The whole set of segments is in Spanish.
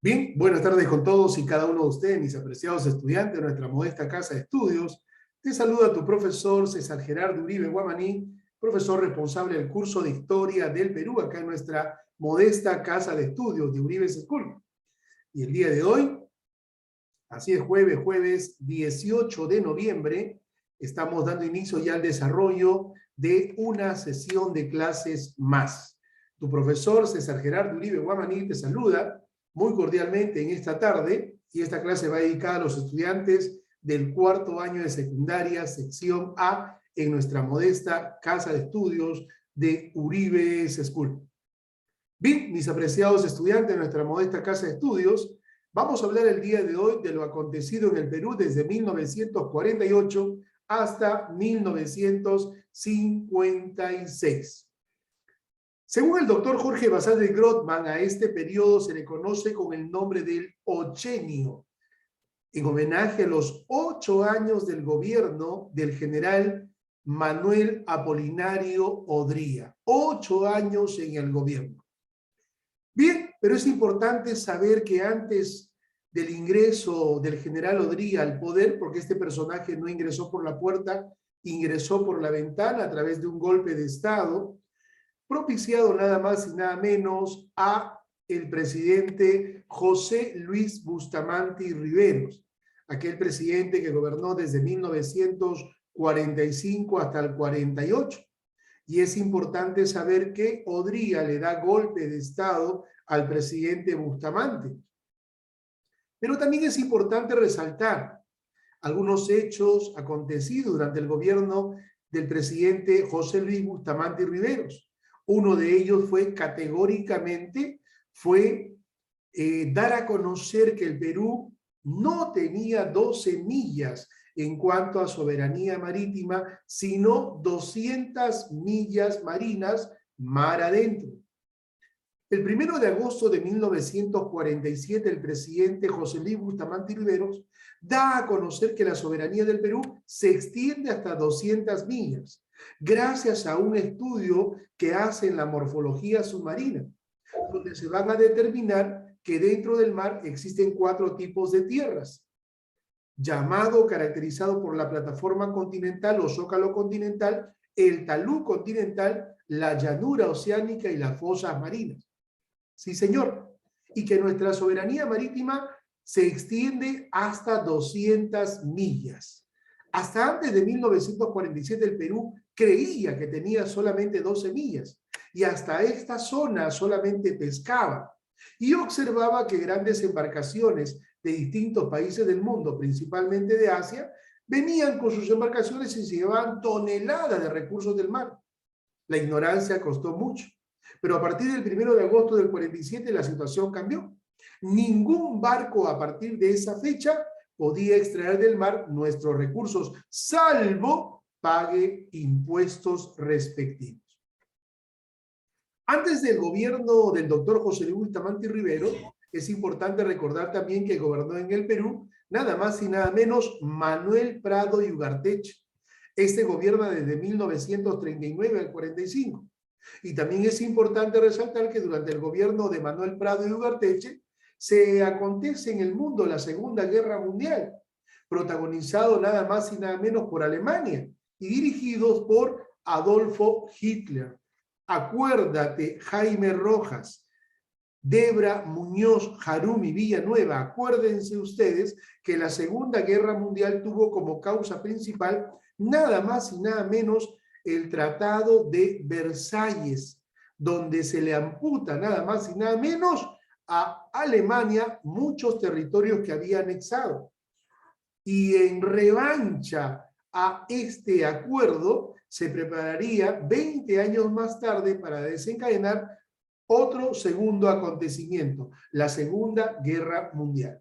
Bien, buenas tardes con todos y cada uno de ustedes, mis apreciados estudiantes de nuestra modesta casa de estudios. Te saluda tu profesor César Gerardo Uribe Guamaní, profesor responsable del curso de Historia del Perú, acá en nuestra modesta casa de estudios de Uribe School. Y el día de hoy, así es, jueves 18 de noviembre, estamos dando inicio ya al desarrollo de una sesión de clases más. Tu profesor César Gerardo Uribe Guamaní te saluda muy cordialmente en esta tarde, y esta clase va dedicada a los estudiantes del cuarto año de secundaria, sección A, en nuestra modesta casa de estudios de Uribe School. Bien, mis apreciados estudiantes de nuestra modesta casa de estudios, vamos a hablar el día de hoy de lo acontecido en el Perú desde 1948 hasta 1956. Según el doctor Jorge Basadre Grothman, a este periodo se le conoce con el nombre del Ochenio, en homenaje a los 8 años del gobierno del general Manuel Apolinario Odría. 8 años en el gobierno. Bien, pero es importante saber que antes del ingreso del general Odría al poder, porque este personaje no ingresó por la puerta, ingresó por la ventana a través de un golpe de Estado, propiciado nada más y nada menos a el presidente José Luis Bustamante y Riveros, aquel presidente que gobernó desde 1945 hasta el 48. Y es importante saber que Odría le da golpe de Estado al presidente Bustamante. Pero también es importante resaltar algunos hechos acontecidos durante el gobierno del presidente José Luis Bustamante y Riveros. Uno de ellos fue categóricamente, dar a conocer que el Perú no tenía 12 millas en cuanto a soberanía marítima, sino 200 millas marinas mar adentro. El 1 de agosto de 1947, el presidente José Luis Bustamante y Riveros da a conocer que la soberanía del Perú se extiende hasta 200 millas, gracias a un estudio que hace en la morfología submarina, donde se van a determinar que dentro del mar existen 4 tipos de tierras, caracterizado por la plataforma continental o zócalo continental, el talud continental, la llanura oceánica y las fosas marinas. Sí, señor. Y que nuestra soberanía marítima se extiende hasta 200 millas. Hasta antes de 1947 el Perú creía que tenía solamente 12 millas y hasta esta zona solamente pescaba y observaba que grandes embarcaciones de distintos países del mundo, principalmente de Asia, venían con sus embarcaciones y se llevaban toneladas de recursos del mar. La ignorancia costó mucho. Pero a partir del 1 de agosto del 47 la situación cambió. Ningún barco a partir de esa fecha podía extraer del mar nuestros recursos, salvo pague impuestos respectivos. Antes del gobierno del doctor José Luis Bustamante y Riveros, es importante recordar también que gobernó en el Perú nada más y nada menos Manuel Prado y Ugarteche. Este gobierna desde 1939 al 45. Y también es importante resaltar que durante el gobierno de Manuel Prado y Ugarteche se acontece en el mundo la Segunda Guerra Mundial, protagonizado nada más y nada menos por Alemania y dirigidos por Adolfo Hitler. Acuérdate, Jaime Rojas, Debra Muñoz, Jarumi Villanueva, acuérdense ustedes que la Segunda Guerra Mundial tuvo como causa principal nada más y nada menos el Tratado de Versalles, donde se le amputa nada más y nada menos a Alemania muchos territorios que había anexado. Y en revancha a este acuerdo se prepararía 20 años más tarde para desencadenar otro segundo acontecimiento, la Segunda Guerra Mundial.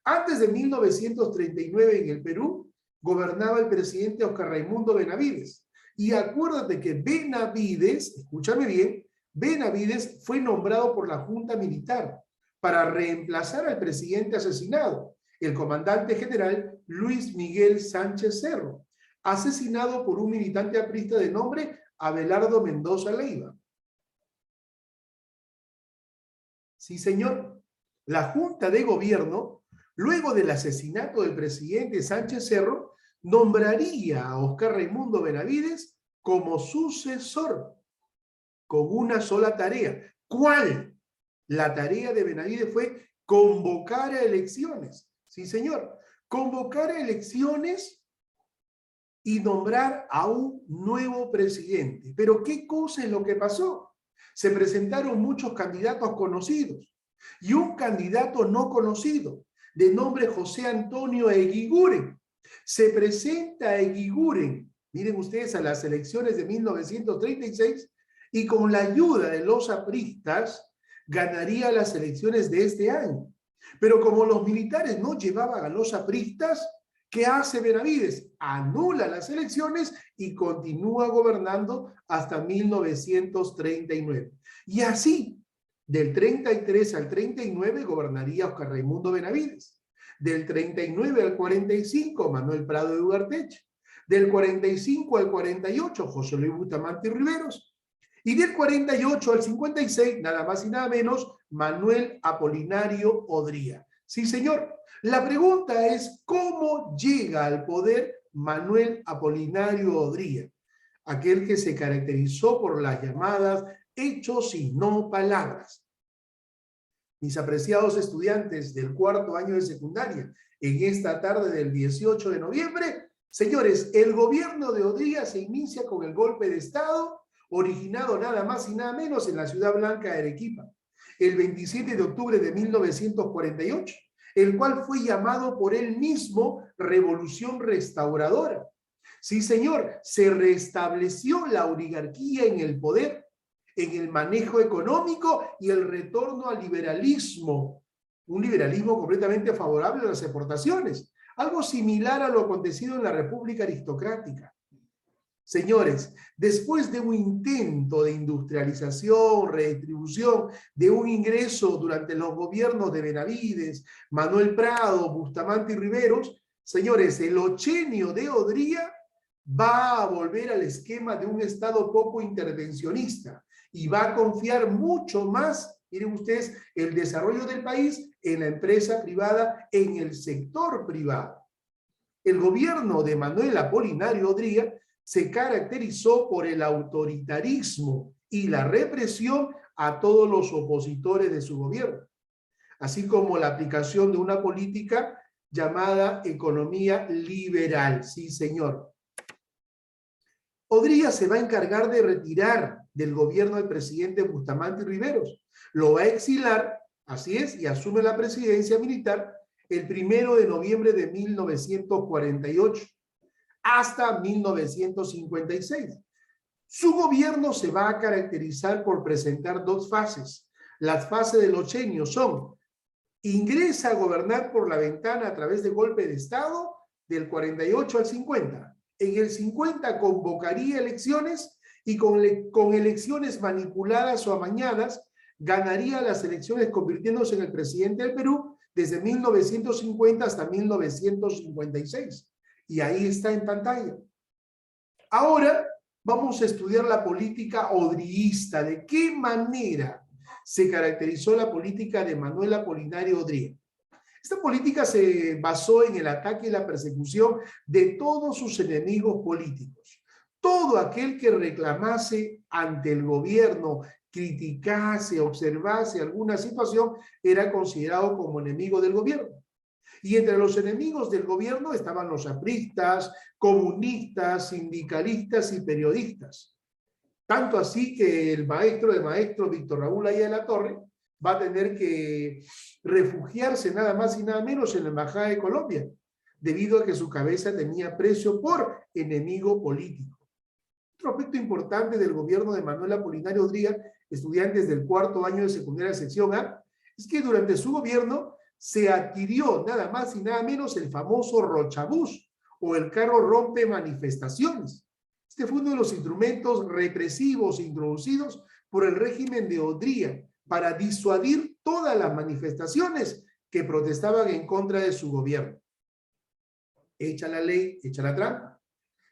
Antes de 1939 en el Perú, gobernaba el presidente Oscar Raimundo Benavides. Y acuérdate que Benavides, escúchame bien, Benavides fue nombrado por la Junta Militar para reemplazar al presidente asesinado, el comandante general Luis Miguel Sánchez Cerro, asesinado por un militante aprista de nombre Abelardo Mendoza Leiva. Sí, señor. la Junta de Gobierno, luego del asesinato del presidente Sánchez Cerro, nombraría a Oscar Raimundo Benavides como sucesor, con una sola tarea. ¿Cuál? La tarea de Benavides fue convocar a elecciones. Sí, señor. Convocar a elecciones y nombrar a un nuevo presidente. Pero ¿qué cosa es lo que pasó? Se presentaron muchos candidatos conocidos y un candidato no conocido, de nombre José Antonio Eguiguren. Se presenta Eguiguren, miren ustedes, a las elecciones de 1936 y con la ayuda de los apristas ganaría las elecciones de este año. Pero como los militares no llevaban a los apristas, ¿qué hace Benavides? Anula las elecciones y continúa gobernando hasta 1939. Y así, del 33 al 39 gobernaría Oscar Raimundo Benavides. Del 39 al 45, Manuel Prado de Ugarteche. Del 45 al 48, José Luis Bustamante y Riveros. Y del 48 al 56, nada más y nada menos, Manuel Apolinario Odría. Sí, señor. La pregunta es, ¿cómo llega al poder Manuel Apolinario Odría? Aquel que se caracterizó por las llamadas hechos y no palabras. Mis apreciados estudiantes del cuarto año de secundaria, en esta tarde del 18 de noviembre, señores, el gobierno de Odría se inicia con el golpe de Estado, originado nada más y nada menos en la ciudad blanca de Arequipa, el 27 de octubre de 1948, el cual fue llamado por él mismo Revolución Restauradora. Sí, señor, se restableció la oligarquía en el poder, en el manejo económico y el retorno al liberalismo, un liberalismo completamente favorable a las exportaciones, algo similar a lo acontecido en la República Aristocrática. Señores, después de un intento de industrialización, redistribución, de un ingreso durante los gobiernos de Benavides, Manuel Prado, Bustamante y Riveros, señores, el ochenio de Odría va a volver al esquema de un Estado poco intervencionista y va a confiar mucho más, miren ustedes, el desarrollo del país en la empresa privada, en el sector privado. El gobierno de Manuel Apolinario Odría se caracterizó por el autoritarismo y la represión a todos los opositores de su gobierno, así como la aplicación de una política llamada economía liberal. Sí, señor. Odría se va a encargar de retirar del gobierno del presidente Bustamante y Riveros. Lo va a exilar, así es, y asume la presidencia militar el 1 de noviembre de 1948. Hasta 1956. Su gobierno se va a caracterizar por presentar dos fases. Las fases del ochenio son: ingresa a gobernar por la ventana a través de golpe de Estado del 48 al 50. En el 50 convocaría elecciones y con elecciones manipuladas o amañadas ganaría las elecciones convirtiéndose en el presidente del Perú desde 1950 hasta 1956. Y ahí está en pantalla. Ahora vamos a estudiar la política odriísta. ¿De qué manera se caracterizó la política de Manuel Apolinario Odría? Esta política se basó en el ataque y la persecución de todos sus enemigos políticos. Todo aquel que reclamase ante el gobierno, criticase, observase alguna situación, era considerado como enemigo del gobierno. Y entre los enemigos del gobierno estaban los apristas, comunistas, sindicalistas y periodistas. Tanto así que el maestro de maestros, Víctor Raúl Aya de la Torre, va a tener que refugiarse nada más y nada menos en la Embajada de Colombia, debido a que su cabeza tenía precio por enemigo político. Otro aspecto importante del gobierno de Manuel Apolinario Odría, estudiantes del cuarto año de secundaria sección A, es que durante su gobierno se adquirió nada más y nada menos el famoso Rochabús o el carro rompe manifestaciones. Este fue uno de los instrumentos represivos introducidos por el régimen de Odría para disuadir todas las manifestaciones que protestaban en contra de su gobierno. Hecha la ley, hecha la trampa.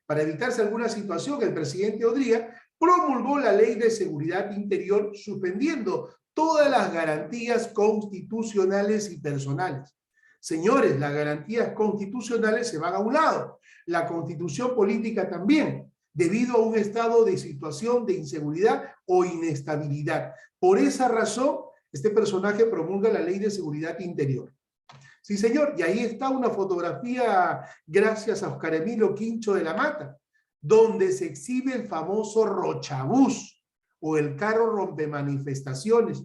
Para evitarse alguna situación, el presidente Odría promulgó la Ley de Seguridad Interior, suspendiendo todas las garantías constitucionales y personales. Señores, las garantías constitucionales se van a un lado, la constitución política también, debido a un estado de situación de inseguridad o inestabilidad. Por esa razón, este personaje promulga la Ley de Seguridad Interior. Sí, señor, y ahí está una fotografía, gracias a Oscar Emilio Quincho de la Mata, donde se exhibe el famoso Rochabús, o el carro rompemanifestaciones.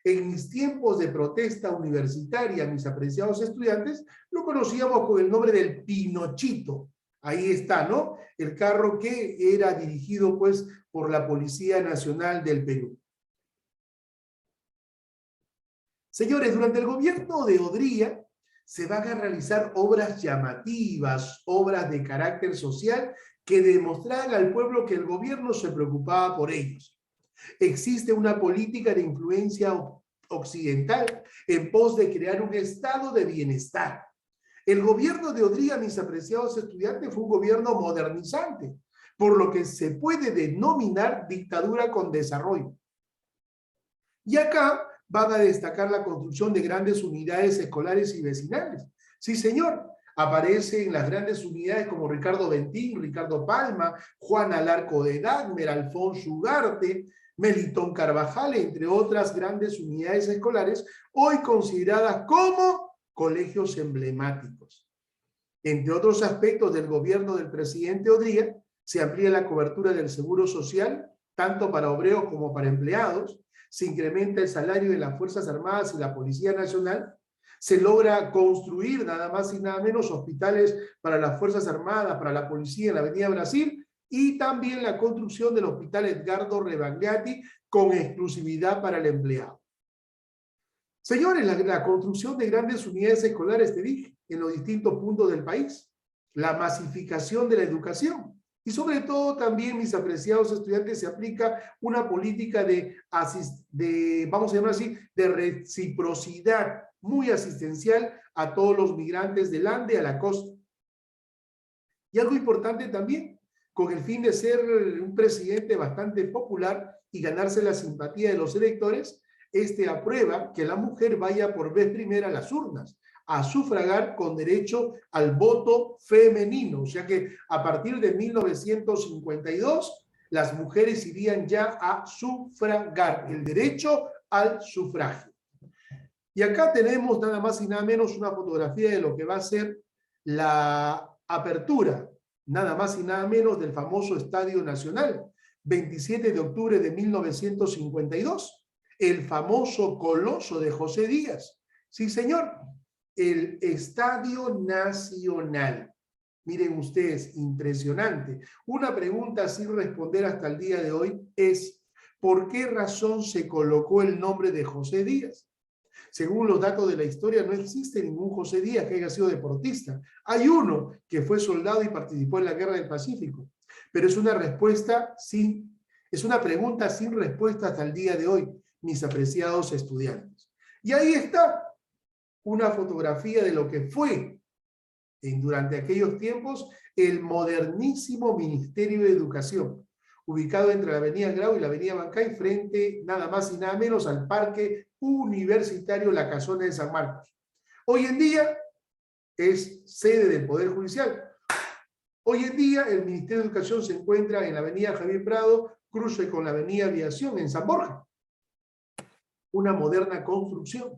En mis tiempos de protesta universitaria, mis apreciados estudiantes, lo conocíamos con el nombre del Pinochito. Ahí está, ¿no? El carro que era dirigido, pues, por la Policía Nacional del Perú. Señores, durante el gobierno de Odría se van a realizar obras llamativas, obras de carácter social que demostraran al pueblo que el gobierno se preocupaba por ellos. Existe una política de influencia occidental en pos de crear un estado de bienestar. El gobierno de Odría, mis apreciados estudiantes, fue un gobierno modernizante, por lo que se puede denominar dictadura con desarrollo. Y acá van a destacar la construcción de grandes unidades escolares y vecinales. Sí, señor, aparecen las grandes unidades como Ricardo Bentín, Ricardo Palma, Juan Alarco de Dagmer, Alfonso Ugarte, Melitón Carvajal, entre otras grandes unidades escolares, hoy consideradas como colegios emblemáticos. Entre otros aspectos del gobierno del presidente Odría, se amplía la cobertura del seguro social, tanto para obreros como para empleados, se incrementa el salario de las Fuerzas Armadas y la Policía Nacional, se logra construir nada más y nada menos hospitales para las Fuerzas Armadas, para la Policía en la Avenida Brasil, y también la construcción del Hospital Edgardo Rebagliati con exclusividad para el empleado. Señores, la construcción de grandes unidades escolares, te dije, en los distintos puntos del país, la masificación de la educación, y sobre todo también, mis apreciados estudiantes, se aplica una política vamos a llamar así, de reciprocidad muy asistencial a todos los migrantes del Ande a la costa. Y algo importante también, con el fin de ser un presidente bastante popular y ganarse la simpatía de los electores, aprueba que la mujer vaya por vez primera a las urnas, a sufragar con derecho al voto femenino. O sea que a partir de 1952, las mujeres irían ya a sufragar, el derecho al sufragio. Y acá tenemos nada más y nada menos una fotografía de lo que va a ser la apertura, nada más y nada menos, del famoso Estadio Nacional, 27 de octubre de 1952, el famoso Coloso de José Díaz. Sí, señor, el Estadio Nacional. Miren ustedes, impresionante. Una pregunta sin responder hasta el día de hoy es, ¿por qué razón se colocó el nombre de José Díaz? Según los datos de la historia, no existe ningún José Díaz que haya sido deportista. Hay uno que fue soldado y participó en la Guerra del Pacífico. Pero es una pregunta sin respuesta hasta el día de hoy, mis apreciados estudiantes. Y ahí está una fotografía de lo que fue, durante aquellos tiempos, el modernísimo Ministerio de Educación, ubicado entre la Avenida Grau y la Avenida Bancay, frente nada más y nada menos al Parque Universitario La Casona de San Marcos. Hoy en día es sede del Poder Judicial. Hoy en día el Ministerio de Educación se encuentra en la Avenida Javier Prado, cruce con la Avenida Aviación en San Borja. Una moderna construcción.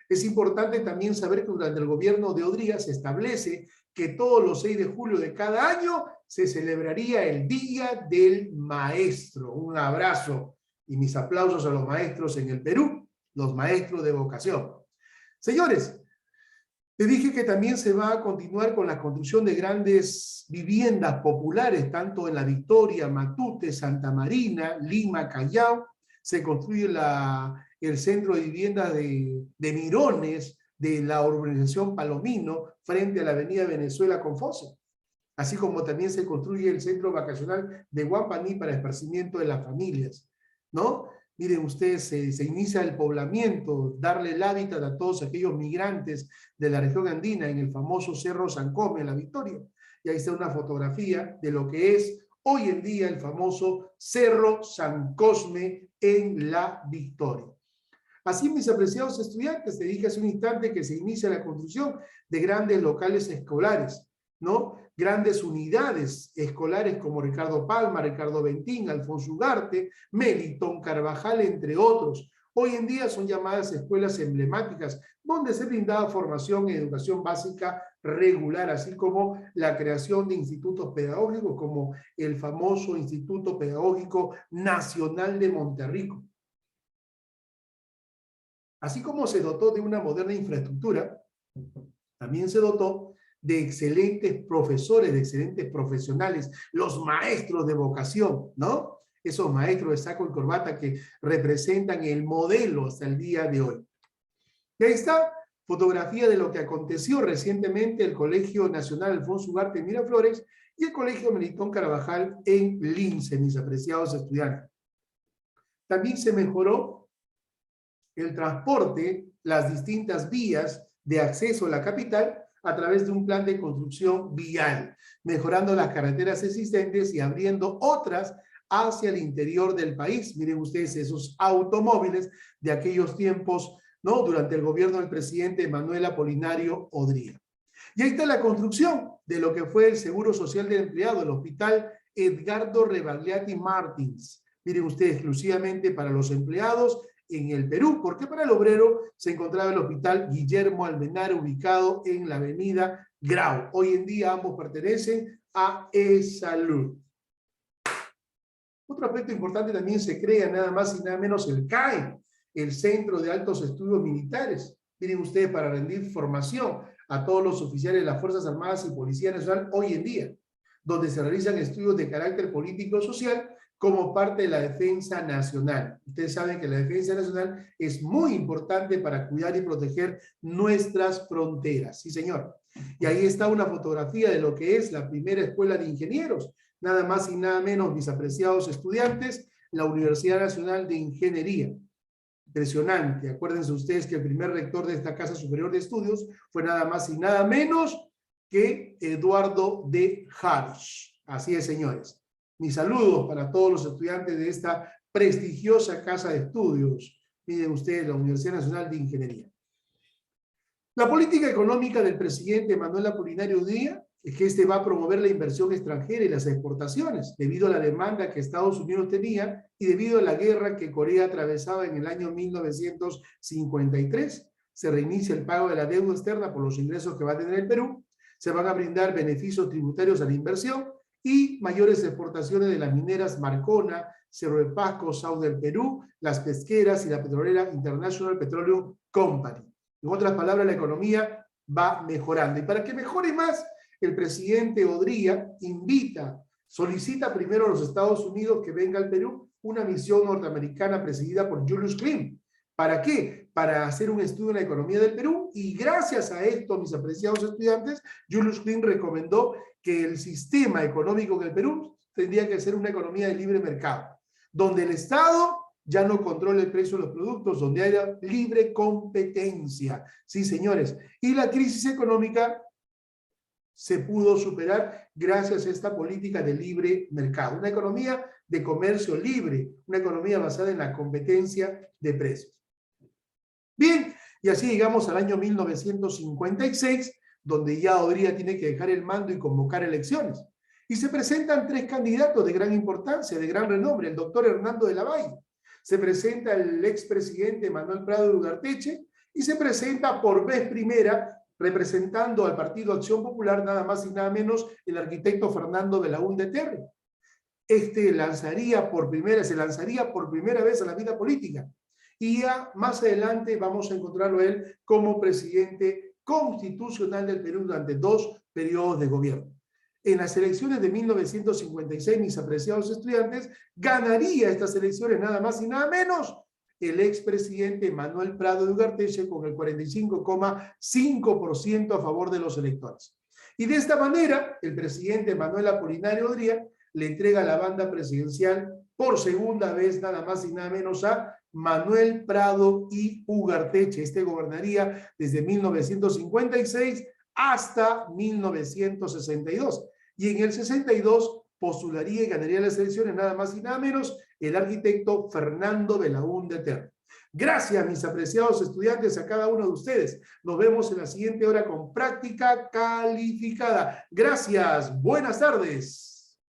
Es importante también saber que durante el gobierno de Odría se establece que todos los 6 de julio de cada año se celebraría el Día del Maestro. Un abrazo y mis aplausos a los maestros en el Perú, los maestros de vocación. Señores, te dije que también se va a continuar con la construcción de grandes viviendas populares, tanto en La Victoria, Matute, Santa Marina, Lima, Callao. Se construye el centro de viviendas de Mirones, de la urbanización Palomino, frente a la avenida Venezuela con Fosse. Así como también se construye el centro vacacional de Guampaní para esparcimiento de las familias, ¿no? Miren ustedes, se inicia el poblamiento, darle el hábitat a todos aquellos migrantes de la región andina en el famoso Cerro San Cosme, en La Victoria. Y ahí está una fotografía de lo que es hoy en día el famoso Cerro San Cosme en La Victoria. Así, mis apreciados estudiantes, te dije hace un instante que se inicia la construcción de grandes locales escolares, ¿no? Grandes unidades escolares como Ricardo Palma, Ricardo Bentín, Alfonso Ugarte, Melitón Carvajal, entre otros. Hoy en día son llamadas escuelas emblemáticas, donde se brindaba formación en educación básica regular, así como la creación de institutos pedagógicos, como el famoso Instituto Pedagógico Nacional de Monterrico. Así como se dotó de una moderna infraestructura, también se dotó de excelentes profesores, de excelentes profesionales, los maestros de vocación, ¿no? Esos maestros de saco y corbata que representan el modelo hasta el día de hoy. Y ahí está, fotografía de lo que aconteció recientemente el Colegio Nacional Alfonso Ugarte en Miraflores y el Colegio Melitón Carvajal en Lince, mis apreciados estudiantes. También se mejoró el transporte, las distintas vías de acceso a la capital a través de un plan de construcción vial, mejorando las carreteras existentes y abriendo otras hacia el interior del país. Miren ustedes esos automóviles de aquellos tiempos, ¿no? Durante el gobierno del presidente Manuel Apolinario Odría. Y ahí está la construcción de lo que fue el Seguro Social del Empleado, el Hospital Edgardo Rebagliati Martins. Miren ustedes, exclusivamente para los empleados en el Perú, porque para el obrero se encontraba el Hospital Guillermo Almenara, ubicado en la avenida Grau. Hoy en día ambos pertenecen a E-Salud. Otro aspecto importante, también se crea nada más y nada menos el CAE, el Centro de Altos Estudios Militares. Miren ustedes, para rendir formación a todos los oficiales de las Fuerzas Armadas y Policía Nacional hoy en día, donde se realizan estudios de carácter político-social como parte de la defensa nacional. Ustedes saben que la defensa nacional es muy importante para cuidar y proteger nuestras fronteras. Sí, señor. Y ahí está una fotografía de lo que es la primera escuela de ingenieros, nada más y nada menos, mis apreciados estudiantes, la Universidad Nacional de Ingeniería. Impresionante. Acuérdense ustedes que el primer rector de esta Casa Superior de Estudios fue nada más y nada menos que Eduardo de Haros. Así es, señores. Mis saludos para todos los estudiantes de esta prestigiosa Casa de Estudios. Miren ustedes, la Universidad Nacional de Ingeniería. La política económica del presidente Manuel Apolinario Odría es que este va a promover la inversión extranjera y las exportaciones, debido a la demanda que Estados Unidos tenía y debido a la guerra que Corea atravesaba en el año 1953. Se reinicia el pago de la deuda externa por los ingresos que va a tener el Perú, se van a brindar beneficios tributarios a la inversión y mayores exportaciones de las mineras Marcona, Cerro de Pasco, South del Perú, las pesqueras y la petrolera International Petroleum Company. En otras palabras, la economía va mejorando. Y para que mejore más, el presidente Odría solicita primero a los Estados Unidos que venga al Perú una misión norteamericana presidida por Julius Klein. ¿Para qué? Para hacer un estudio en la economía del Perú, y gracias a esto, mis apreciados estudiantes, Julius Klein recomendó que el sistema económico del Perú tendría que ser una economía de libre mercado, donde el Estado ya no controla el precio de los productos, donde haya libre competencia. Sí, señores. Y la crisis económica se pudo superar gracias a esta política de libre mercado. Una economía de comercio libre, una economía basada en la competencia de precios. Bien, y así llegamos al año 1956, donde ya Odría tiene que dejar el mando y convocar elecciones. Y se presentan tres candidatos de gran importancia, de gran renombre: el doctor Hernando de la Valle, se presenta el expresidente Manuel Prado de Ugarteche, y se presenta por vez primera, representando al Partido Acción Popular, nada más y nada menos, el arquitecto Fernando Belaúnde Terry. Se lanzaría por primera vez a la vida política. Y ya más adelante vamos a encontrarlo a él como presidente constitucional del Perú durante 2 periodos de gobierno. En las elecciones de 1956, mis apreciados estudiantes, ganaría estas elecciones nada más y nada menos el expresidente Manuel Prado de Ugarteche con el 45,5% a favor de los electores. Y de esta manera, el presidente Manuel Apolinario Odría le entrega la banda presidencial por segunda vez, nada más y nada menos, a Manuel Prado y Ugarteche. Este gobernaría desde 1956 hasta 1962. Y en el 62 postularía y ganaría las elecciones nada más y nada menos el arquitecto Fernando Belaúnde Terry. Gracias, mis apreciados estudiantes, a cada uno de ustedes. Nos vemos en la siguiente hora con práctica calificada. Gracias. Buenas tardes.